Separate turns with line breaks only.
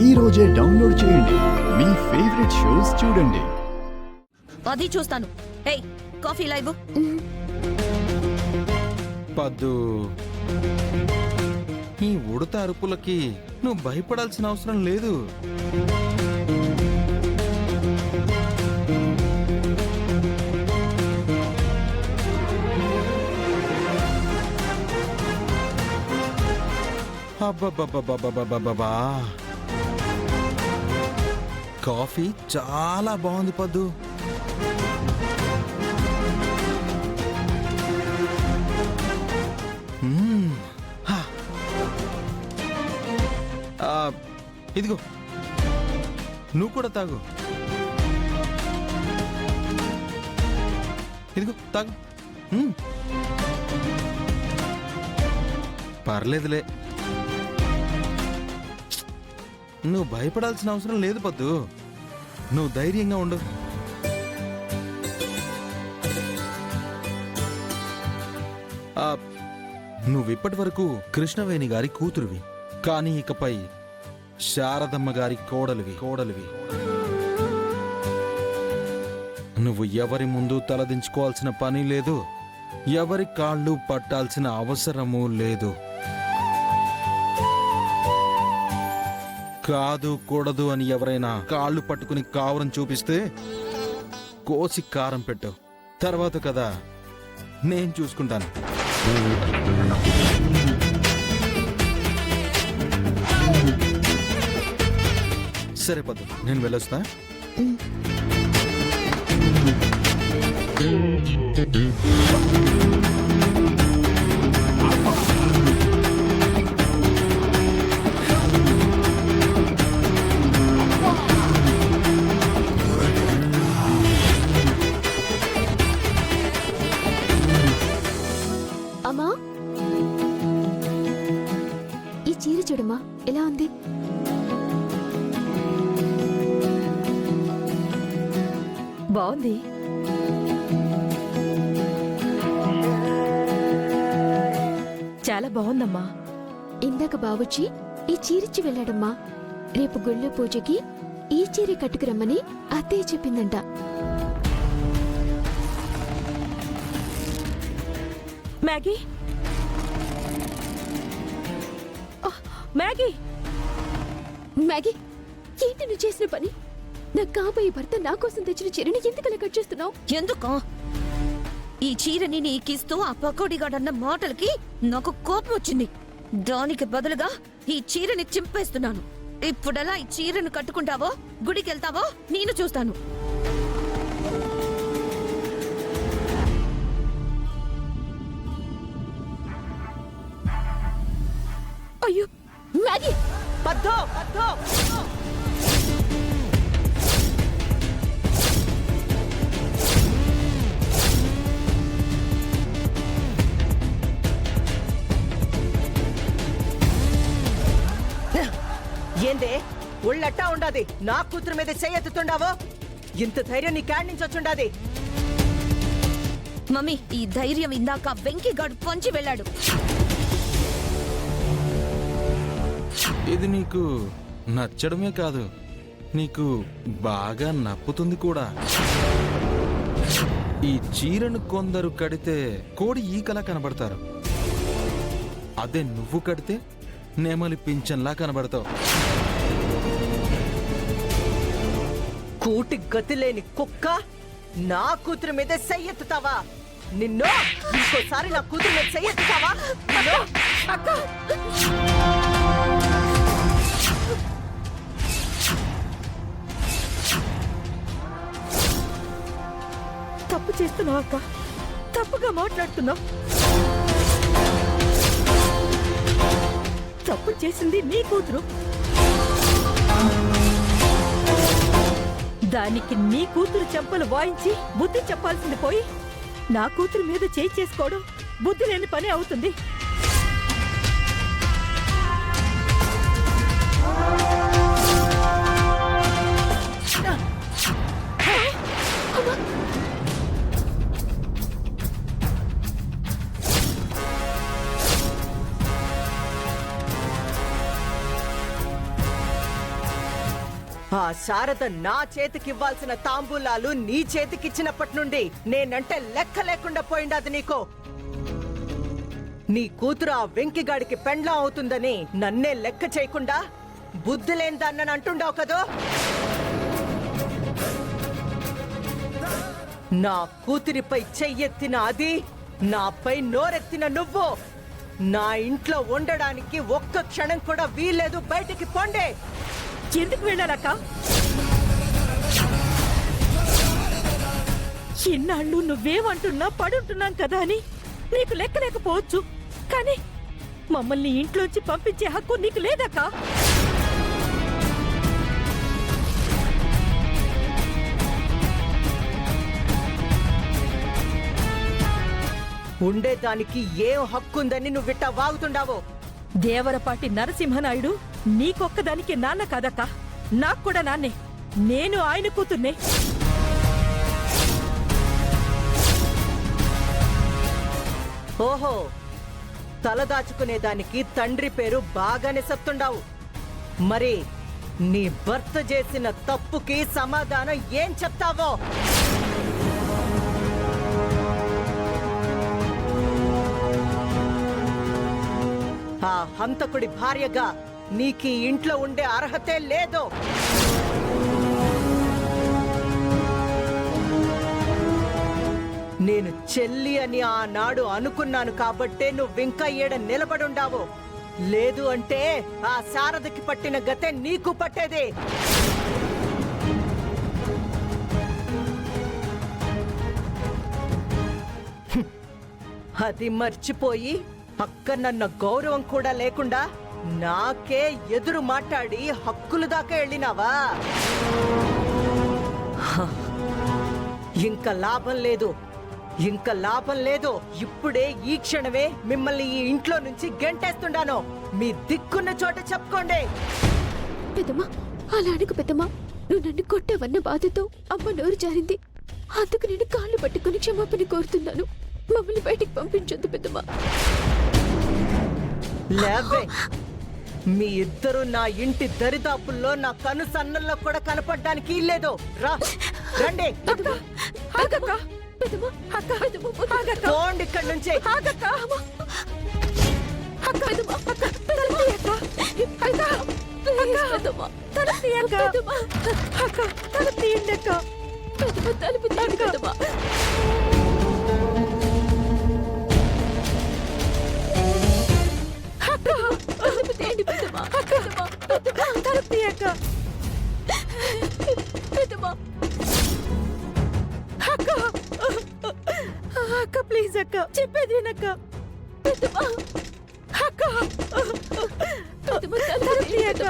ఈ రోజే డౌన్లోడ్ చేయండి. మీ ఫేవరెట్ షోస్ చూడండి.
అది చూస్తాను. ఏయ్, కాఫీ లైవ్.
పద్దు, ఈ ఉడత అరుపులకి నువ్వు భయపడాల్సిన అవసరం లేదు. అబ్బబ్బబ్బబ్బబ్బబ్బబ్బా, కాఫీ చాలా బాగుంది పద్దు. ఇదిగో, నువ్వు కూడా తాగు. ఇదిగో తాగు. పర్లేదులే, నువ్వు భయపడాల్సిన అవసరం లేదు పద్దు. నువ్వు ధైర్యంగా ఉండు. నువ్విప్పటి వరకు కృష్ణవేణి గారి కూతురువి, కానీ ఇకపై శారదమ్మ గారి కోడలివి. నువ్వు ఎవరి ముందు తలదించుకోవాల్సిన పని లేదు, ఎవరి కాళ్ళు పట్టాల్సిన అవసరమూ లేదు. కాదు కూడదు అని ఎవరైనా కాళ్ళు పట్టుకుని కావరం చూపిస్తే కోసి కారం పెట్టు. తర్వాత కదా నేను చూసుకుంటాను. సరే పద్దు, నేను వెళ్ళొస్తా.
అమ్మా, ఈ చీర చూడమ్మా ఎలా ఉంది?
బాగుంది. చాలా బాగుందమ్మా.
ఇందాక బావొచ్చి ఈ చీరిచ్చి వెళ్ళాడమ్మా. రేపు గుళ్ళో పూజకి ఈ చీర కట్టుకురమ్మని అత్తయ్య చెప్పిందంట.
మ్యాగీ, మ్యాగీ,
మ్యాగీ, ఏంటి నువ్వు చేసిన పని? నా కాబోయే భర్త నా కోసం తెచ్చిన చీరని ఎందుకలా కట్ చేస్తున్నావు?
ఎందుకు? ఈ చీరని నీకిస్తూ ఆ పకోడీగాడన్న మాటలకి నాకు కోపం వచ్చింది. దానికి బదులుగా ఈ చీరని చింపేస్తున్నాను. ఇప్పుడెలా ఈ చీరను కట్టుకుంటావో, గుడికెళ్తావో నేను చూస్తాను.
అయ్యో మ్యాగీ,
పద్దో.
ఏందే ఒళ్ళట్టా ఉండాది? నా కూతురు మీద చెయ్యెత్తుతుండావో? ఇంత ధైర్యం నీ క్యాడ్ నుంచి వచ్చుండాది.
మమ్మీ, ఈ ధైర్యం ఇందాక వెంకీగాడు పొంచి వెళ్ళాడు.
ఇది నీకు నచ్చడమే కాదు, నీకు బాగా నప్పుతుంది కూడా. ఈ చీరను కొందరు కడితే కోడి ఈకలా కనబడతారు, అదే నువ్వు కడితే నెమలి పింఛన్లా కనబడతావు.
కూటి గతి లేని కుక్క, నా కూతురు మీద చెయ్యెత్తుతావా? నిన్ను ఇంకోసారి నా కూతురు మీద చెయ్యెత్తుతావా?
అక్క, తప్పు చేస్తున్నావు అక్క, తప్పుగా మాట్లాడుతున్నావు. తప్పు చేసింది నీ కూతురు. దానికి నీ కూతురు చెంపలు వాయించి బుద్ధి చెప్పాల్సింది పోయి నా కూతురు మీద చేయి చేసుకోవడం బుద్ధి లేని పని అవుతుంది.
ఆ శారద నా చేతికివ్వాల్సిన తాంబూలాలు నీ చేతికిచ్చినప్పటి నుండి నేనంటే లెక్క లేకుండా పోయిండది నీకు. నీ కూతురు ఆ వెంకిగాడికి పెండ్లం అవుతుందని నన్నే లెక్క చేయకుండా బుద్ధి లేనిదాన్నని అంటుండావు కదూ. నా కూతురిపై చెయ్యెత్తిన అది, నాపై నోరెత్తిన నువ్వు నా ఇంట్లో ఉండడానికి ఒక్క క్షణం కూడా వీల్లేదు. బయటికి పోండే.
ఎందుకు వెళ్ళాలక్క? ఇన్నాళ్ళు నువ్వేమంటున్నా పడుంటున్నాం కదా అని నీకు లెక్క లేకపోవచ్చు, కానీ మమ్మల్ని ఇంట్లోంచి పంపించే హక్కు నీకు లేదక్క.
ఉండేదానికి ఏం హక్కుందని నువ్విట్ట వాగుతుండావో.
దేవరపాటి నరసింహనాయుడు నీకొక్కదానికి నాన్న కాదక్క, నాకు కూడా నాన్నే. నేను ఆయన కూతుర్నే.
ఓహో, తలదాచుకునేదానికి తండ్రి పేరు బాగానే చెప్తుండావు. మరి నీ భర్త చేసిన తప్పుకి సమాధానం ఏం చెప్తావో? ఆ హంతకుడి భార్యగా నీకీ ఇంట్లో ఉండే అర్హతే లేదు. నేను చెల్లి అని ఆనాడు అనుకున్నాను కాబట్టే నువ్వింకా ఈడ నిలబడుండావు. లేదు అంటే ఆ శారదకి పట్టిన గతే నీకు పట్టేది. అది మర్చిపోయి పక్కనన్న గౌరవం కూడా లేకుండా నాకే ఎదురు మాట్లాడి హక్కులు దాకా వెళ్ళినావా? ఇంకా లాభం లేదు, ఇంకా లాభం లేదు. ఇప్పుడే ఈ క్షణమే మిమ్మల్ని ఈ ఇంట్లో నుంచి గెంటేస్తుండాను. మీ దిక్కున్న చోట చెప్పుకోండి.
పెద్దమ్మా, అలా అడుగు పెద్దమ్మా. నువ్వు నన్ను కొట్టావన్న బాధతో అమ్మ నోరు జారింది. అందుకు నేను కాళ్ళు పట్టుకుని క్షమాపణ కోరుతున్నాను. మమ్మల్ని బయటికి పంపించొద్దు పెద్దమ్మా.
లేవే, మీ ఇద్దరు నా ఇంటి దరిదాపుల్లో నా కను సన్నంలో కూడా కనపడడానికి లేదు. రండి. పోండి ఇక్కడి నుంచి.
అక్క ప్లీజ్ అక్క, చెప్పేది వినక్క. అక్క అక్క